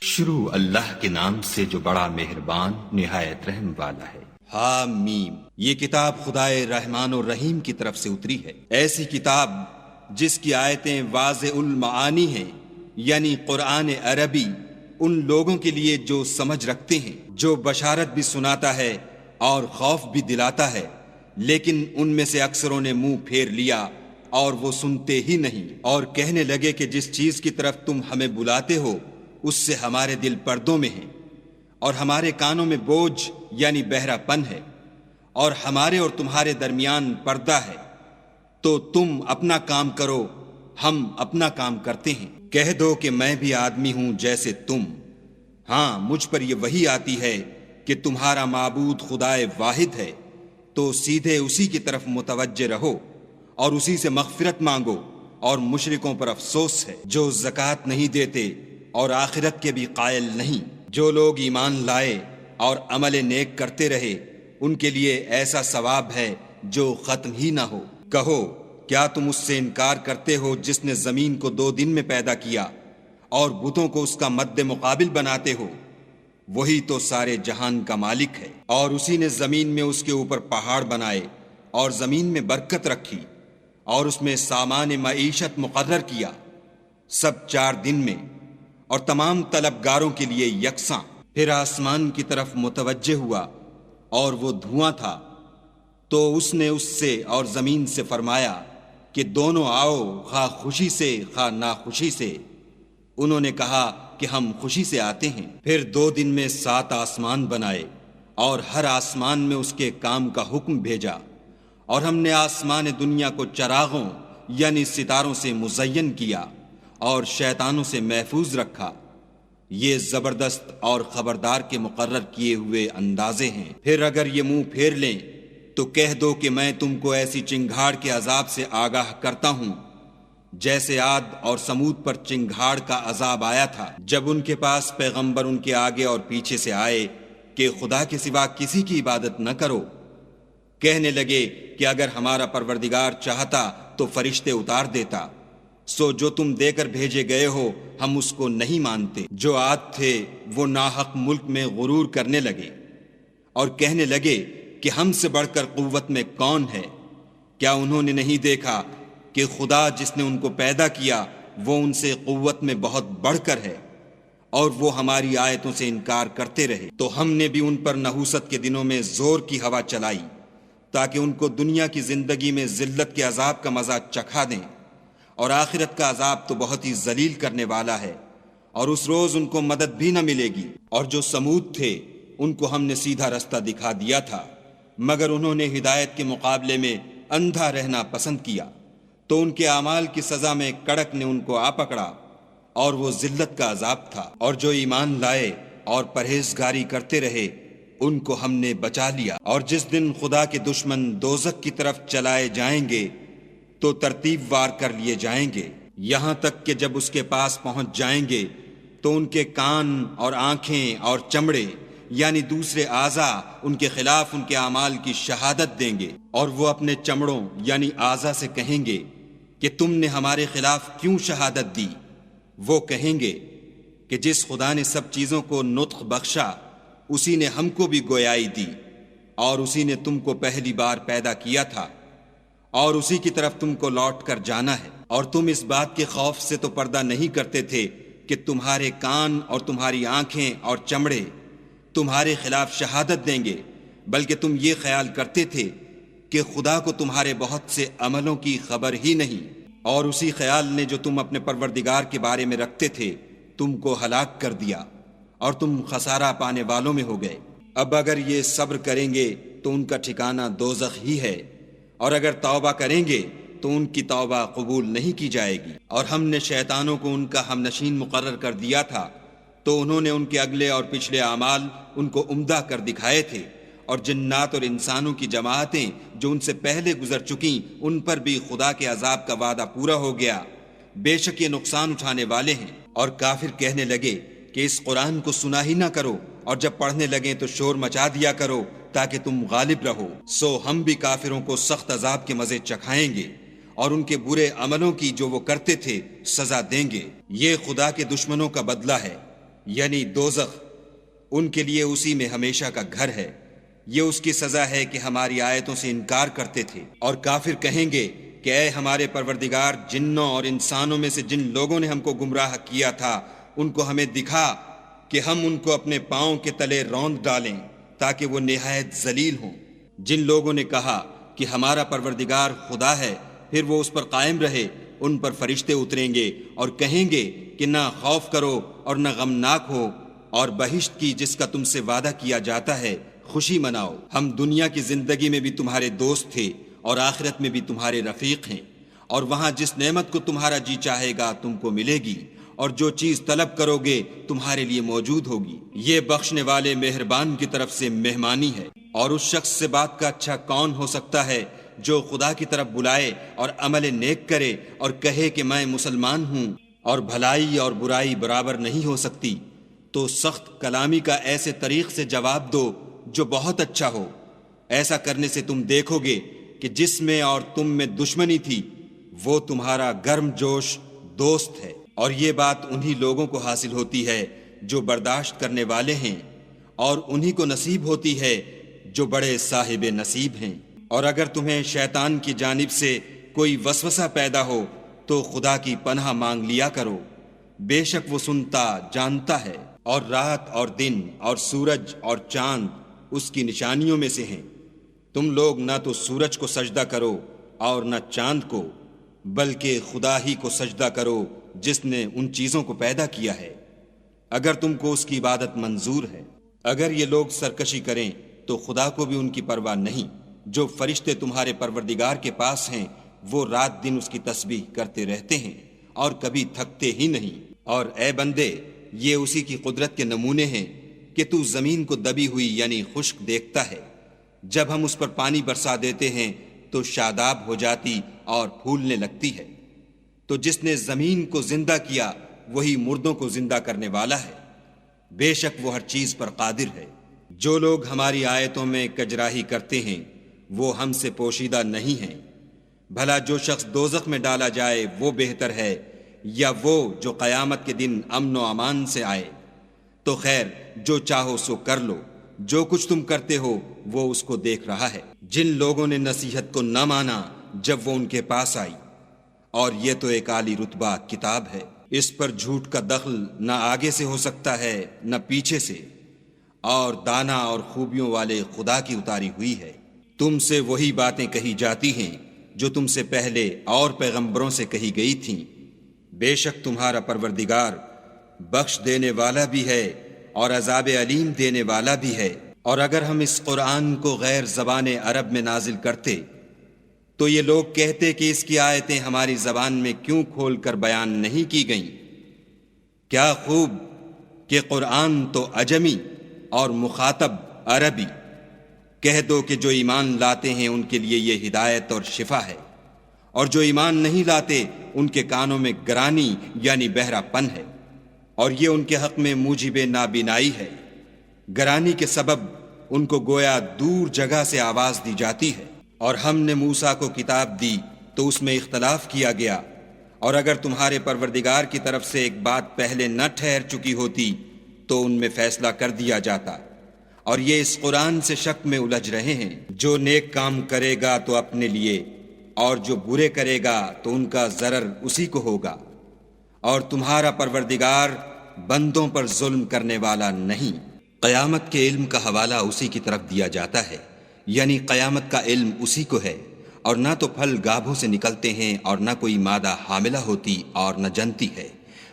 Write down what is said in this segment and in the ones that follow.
شروع اللہ کے نام سے جو بڑا مہربان نہایت رحم والا ہے۔ حامیم، یہ کتاب خدائے رحمان و رحیم کی طرف سے اتری ہے، ایسی کتاب جس کی آیتیں واضح المعانی ہیں، یعنی قرآن عربی ان لوگوں کے لیے جو سمجھ رکھتے ہیں، جو بشارت بھی سناتا ہے اور خوف بھی دلاتا ہے، لیکن ان میں سے اکثروں نے منہ پھیر لیا اور وہ سنتے ہی نہیں، اور کہنے لگے کہ جس چیز کی طرف تم ہمیں بلاتے ہو اس سے ہمارے دل پردوں میں ہیں اور ہمارے کانوں میں بوجھ یعنی بہرا پن ہے، اور ہمارے اور تمہارے درمیان پردہ ہے، تو تم اپنا کام کرو، ہم اپنا کام کرتے ہیں۔ کہہ دو کہ میں بھی آدمی ہوں جیسے تم، ہاں مجھ پر یہ وحی آتی ہے کہ تمہارا معبود خدائے واحد ہے، تو سیدھے اسی کی طرف متوجہ رہو اور اسی سے مغفرت مانگو، اور مشرکوں پر افسوس ہے جو زکوٰۃ نہیں دیتے اور آخرت کے بھی قائل نہیں۔ جو لوگ ایمان لائے اور عمل نیک کرتے رہے ان کے لیے ایسا ثواب ہے جو ختم ہی نہ ہو۔ کہو کیا تم اس سے انکار کرتے ہو جس نے زمین کو 2 دن میں پیدا کیا اور بتوں کو اس کا مد مقابل بناتے ہو؟ وہی تو سارے جہان کا مالک ہے، اور اسی نے زمین میں اس کے اوپر پہاڑ بنائے اور زمین میں برکت رکھی اور اس میں سامان معیشت مقرر کیا، سب 4 دن میں، اور تمام طلبگاروں کے لیے یکساں۔ پھر آسمان کی طرف متوجہ ہوا اور وہ دھواں تھا، تو اس نے اس سے اور زمین سے فرمایا کہ دونوں آؤ، خواہ خوشی سے خواہ ناخوشی سے۔ انہوں نے کہا کہ ہم خوشی سے آتے ہیں۔ پھر 2 دن میں 7 آسمان بنائے اور ہر آسمان میں اس کے کام کا حکم بھیجا، اور ہم نے آسمان دنیا کو چراغوں یعنی ستاروں سے مزین کیا اور شیطانوں سے محفوظ رکھا۔ یہ زبردست اور خبردار کے مقرر کیے ہوئے اندازے ہیں۔ پھر اگر یہ منہ پھیر لیں تو کہہ دو کہ میں تم کو ایسی چنگھاڑ کے عذاب سے آگاہ کرتا ہوں جیسے عاد اور سمود پر چنگھاڑ کا عذاب آیا تھا، جب ان کے پاس پیغمبر ان کے آگے اور پیچھے سے آئے کہ خدا کے سوا کسی کی عبادت نہ کرو۔ کہنے لگے کہ اگر ہمارا پروردگار چاہتا تو فرشتے اتار دیتا، سو جو تم دے کر بھیجے گئے ہو ہم اس کو نہیں مانتے۔ جو عاد تھے وہ ناحق ملک میں غرور کرنے لگے اور کہنے لگے کہ ہم سے بڑھ کر قوت میں کون ہے؟ کیا انہوں نے نہیں دیکھا کہ خدا جس نے ان کو پیدا کیا وہ ان سے قوت میں بہت بڑھ کر ہے، اور وہ ہماری آیتوں سے انکار کرتے رہے۔ تو ہم نے بھی ان پر نحوست کے دنوں میں زور کی ہوا چلائی تاکہ ان کو دنیا کی زندگی میں ذلت کے عذاب کا مزہ چکھا دیں، اور آخرت کا عذاب تو بہت ہی ذلیل کرنے والا ہے، اور اس روز ان کو مدد بھی نہ ملے گی۔ اور جو سمود تھے ان کو ہم نے سیدھا رستہ دکھا دیا تھا، مگر انہوں نے ہدایت کے مقابلے میں اندھا رہنا پسند کیا، تو ان کے اعمال کی سزا میں کڑک نے ان کو آ پکڑا، اور وہ ذلت کا عذاب تھا۔ اور جو ایمان لائے اور پرہیزگاری کرتے رہے ان کو ہم نے بچا لیا۔ اور جس دن خدا کے دشمن دوزخ کی طرف چلائے جائیں گے تو ترتیب وار کر لیے جائیں گے، یہاں تک کہ جب اس کے پاس پہنچ جائیں گے تو ان کے کان اور آنکھیں اور چمڑے یعنی دوسرے اعضاء ان کے خلاف ان کے اعمال کی شہادت دیں گے، اور وہ اپنے چمڑوں یعنی اعضاء سے کہیں گے کہ تم نے ہمارے خلاف کیوں شہادت دی؟ وہ کہیں گے کہ جس خدا نے سب چیزوں کو نطق بخشا اسی نے ہم کو بھی گویائی دی، اور اسی نے تم کو پہلی بار پیدا کیا تھا، اور اسی کی طرف تم کو لوٹ کر جانا ہے۔ اور تم اس بات کے خوف سے تو پردہ نہیں کرتے تھے کہ تمہارے کان اور تمہاری آنکھیں اور چمڑے تمہارے خلاف شہادت دیں گے، بلکہ تم یہ خیال کرتے تھے کہ خدا کو تمہارے بہت سے عملوں کی خبر ہی نہیں، اور اسی خیال نے جو تم اپنے پروردگار کے بارے میں رکھتے تھے تم کو ہلاک کر دیا، اور تم خسارہ پانے والوں میں ہو گئے۔ اب اگر یہ صبر کریں گے تو ان کا ٹھکانہ دوزخ ہی ہے، اور اگر توبہ کریں گے تو ان کی توبہ قبول نہیں کی جائے گی۔ اور ہم نے شیطانوں کو ان کا ہم نشین مقرر کر دیا تھا، تو انہوں نے ان کے اگلے اور پچھلے اعمال ان کو عمدہ کر دکھائے تھے، اور جنات اور انسانوں کی جماعتیں جو ان سے پہلے گزر چکیں ان پر بھی خدا کے عذاب کا وعدہ پورا ہو گیا، بے شک یہ نقصان اٹھانے والے ہیں۔ اور کافر کہنے لگے کہ اس قرآن کو سنا ہی نہ کرو، اور جب پڑھنے لگیں تو شور مچا دیا کرو تاکہ تم غالب رہو۔ سو ہم بھی کافروں کو سخت عذاب کے مزے چکھائیں گے، اور ان کے برے عملوں کی جو وہ کرتے تھے سزا دیں گے۔ یہ خدا کے دشمنوں کا بدلہ ہے، یعنی دوزخ، ان کے لیے اسی میں ہمیشہ کا گھر ہے۔ یہ اس کی سزا ہے کہ ہماری آیتوں سے انکار کرتے تھے۔ اور کافر کہیں گے کہ اے ہمارے پروردگار، جنوں اور انسانوں میں سے جن لوگوں نے ہم کو گمراہ کیا تھا ان کو ہمیں دکھا کہ ہم ان کو اپنے پاؤں کے تلے روند ڈالیں تاکہ وہ نہایت ذلیل ہوں۔ جن لوگوں نے کہا کہ ہمارا پروردگار خدا ہے، پھر وہ اس پر قائم رہے، ان پر فرشتے اتریں گے اور کہیں گے کہ نہ خوف کرو اور نہ غمناک ہو، اور بہشت کی جس کا تم سے وعدہ کیا جاتا ہے خوشی مناؤ۔ ہم دنیا کی زندگی میں بھی تمہارے دوست تھے اور آخرت میں بھی تمہارے رفیق ہیں، اور وہاں جس نعمت کو تمہارا جی چاہے گا تم کو ملے گی، اور جو چیز طلب کرو گے تمہارے لیے موجود ہوگی۔ یہ بخشنے والے مہربان کی طرف سے مہمانی ہے۔ اور اس شخص سے بات کا اچھا کون ہو سکتا ہے جو خدا کی طرف بلائے اور عمل نیک کرے اور کہے کہ میں مسلمان ہوں، اور بھلائی اور برائی برابر نہیں ہو سکتی، تو سخت کلامی کا ایسے طریق سے جواب دو جو بہت اچھا ہو۔ ایسا کرنے سے تم دیکھو گے کہ جس میں اور تم میں دشمنی تھی وہ تمہارا گرم جوش دوست ہے، اور یہ بات انہی لوگوں کو حاصل ہوتی ہے جو برداشت کرنے والے ہیں، اور انہی کو نصیب ہوتی ہے جو بڑے صاحب نصیب ہیں۔ اور اگر تمہیں شیطان کی جانب سے کوئی وسوسہ پیدا ہو تو خدا کی پناہ مانگ لیا کرو، بے شک وہ سنتا جانتا ہے۔ اور رات اور دن اور سورج اور چاند اس کی نشانیوں میں سے ہیں۔ تم لوگ نہ تو سورج کو سجدہ کرو اور نہ چاند کو، بلکہ خدا ہی کو سجدہ کرو جس نے ان چیزوں کو پیدا کیا ہے، اگر تم کو اس کی عبادت منظور ہے۔ اگر یہ لوگ سرکشی کریں تو خدا کو بھی ان کی پرواہ نہیں۔ جو فرشتے تمہارے پروردگار کے پاس ہیں وہ رات دن اس کی تسبیح کرتے رہتے ہیں اور کبھی تھکتے ہی نہیں۔ اور اے بندے، یہ اسی کی قدرت کے نمونے ہیں کہ تو زمین کو دبی ہوئی یعنی خشک دیکھتا ہے، جب ہم اس پر پانی برسا دیتے ہیں تو شاداب ہو جاتی اور پھولنے لگتی ہے۔ تو جس نے زمین کو زندہ کیا وہی مردوں کو زندہ کرنے والا ہے، بے شک وہ ہر چیز پر قادر ہے۔ جو لوگ ہماری آیتوں میں کجراہی کرتے ہیں وہ ہم سے پوشیدہ نہیں ہیں۔ بھلا جو شخص دوزخ میں ڈالا جائے وہ بہتر ہے یا وہ جو قیامت کے دن امن و امان سے آئے؟ تو خیر، جو چاہو سو کر لو، جو کچھ تم کرتے ہو وہ اس کو دیکھ رہا ہے۔ جن لوگوں نے نصیحت کو نہ مانا جب وہ ان کے پاس آئی، اور یہ تو ایک عالی رتبہ کتاب ہے، اس پر جھوٹ کا دخل نہ آگے سے ہو سکتا ہے نہ پیچھے سے، اور دانا اور خوبیوں والے خدا کی اتاری ہوئی ہے۔ تم سے وہی باتیں کہی جاتی ہیں جو تم سے پہلے اور پیغمبروں سے کہی گئی تھیں۔ بے شک تمہارا پروردگار بخش دینے والا بھی ہے اور عذاب علیم دینے والا بھی ہے۔ اور اگر ہم اس قرآن کو غیر زبان عرب میں نازل کرتے تو یہ لوگ کہتے کہ اس کی آیتیں ہماری زبان میں کیوں کھول کر بیان نہیں کی گئیں؟ کیا خوب کہ قرآن تو عجمی اور مخاطب عربی۔ کہہ دو کہ جو ایمان لاتے ہیں ان کے لیے یہ ہدایت اور شفا ہے، اور جو ایمان نہیں لاتے ان کے کانوں میں گرانی یعنی بہرا پن ہے، اور یہ ان کے حق میں موجب نابینائی ہے۔ گرانی کے سبب ان کو گویا دور جگہ سے آواز دی جاتی ہے۔ اور ہم نے موسیٰ کو کتاب دی تو اس میں اختلاف کیا گیا، اور اگر تمہارے پروردگار کی طرف سے ایک بات پہلے نہ ٹھہر چکی ہوتی تو ان میں فیصلہ کر دیا جاتا۔ اور یہ اس قرآن سے شک میں الجھ رہے ہیں۔ جو نیک کام کرے گا تو اپنے لیے، اور جو برے کرے گا تو ان کا ضرر اسی کو ہوگا، اور تمہارا پروردگار بندوں پر ظلم کرنے والا نہیں۔ قیامت کے علم کا حوالہ اسی کی طرف دیا جاتا ہے، یعنی قیامت کا علم اسی کو ہے، اور نہ تو پھل گابھوں سے نکلتے ہیں اور نہ کوئی مادہ حاملہ ہوتی اور نہ جنتی ہے،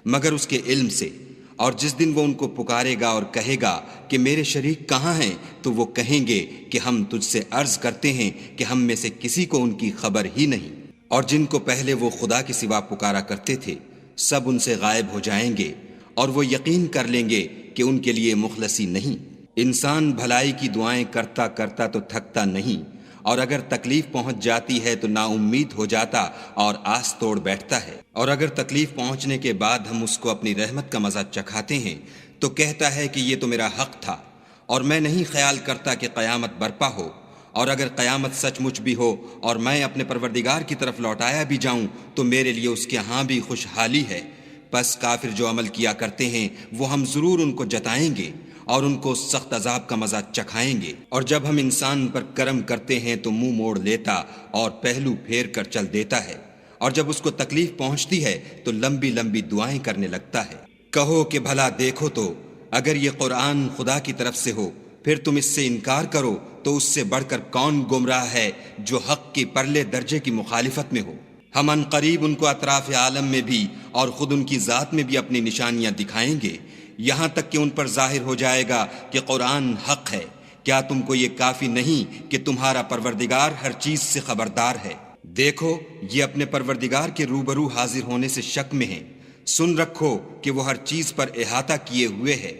مگر اس کے علم سے۔ اور جس دن وہ ان کو پکارے گا اور کہے گا کہ میرے شریک کہاں ہیں، تو وہ کہیں گے کہ ہم تجھ سے عرض کرتے ہیں کہ ہم میں سے کسی کو ان کی خبر ہی نہیں۔ اور جن کو پہلے وہ خدا کے سوا پکارا کرتے تھے سب ان سے غائب ہو جائیں گے، اور وہ یقین کر لیں گے کہ ان کے لیے مخلصی نہیں۔ انسان بھلائی کی دعائیں کرتا کرتا تو تھکتا نہیں، اور اگر تکلیف پہنچ جاتی ہے تو نا امید ہو جاتا اور آس توڑ بیٹھتا ہے۔ اور اگر تکلیف پہنچنے کے بعد ہم اس کو اپنی رحمت کا مزہ چکھاتے ہیں تو کہتا ہے کہ یہ تو میرا حق تھا، اور میں نہیں خیال کرتا کہ قیامت برپا ہو۔ اور اگر قیامت سچ مچ بھی ہو اور میں اپنے پروردگار کی طرف لوٹایا بھی جاؤں تو میرے لیے اس کے ہاں بھی خوشحالی ہے، پس کافر جو عمل کیا کرتے ہیں وہ ہم ضرور ان کو جتائیں گے اور ان کو سخت عذاب کا مزہ چکھائیں گے۔ اور جب ہم انسان پر کرم کرتے ہیں تو منہ موڑ لیتا اور پہلو پھیر کر چل دیتا ہے، اور جب اس کو تکلیف پہنچتی ہے تو لمبی لمبی دعائیں کرنے لگتا ہے۔ کہو کہ بھلا دیکھو تو اگر یہ قرآن خدا کی طرف سے ہو پھر تم اس سے انکار کرو تو اس سے بڑھ کر کون گمراہ ہے جو حق کی پرلے درجے کی مخالفت میں ہو۔ ہم ان قریب ان کو اطراف عالم میں بھی اور خود ان کی ذات میں بھی اپنی نشانیاں دکھائیں گے، یہاں تک کہ ان پر ظاہر ہو جائے گا کہ قرآن حق ہے۔ کیا تم کو یہ کافی نہیں کہ تمہارا پروردگار ہر چیز سے خبردار ہے؟ دیکھو یہ اپنے پروردگار کے روبرو حاضر ہونے سے شک میں ہیں، سن رکھو کہ وہ ہر چیز پر احاطہ کیے ہوئے ہے۔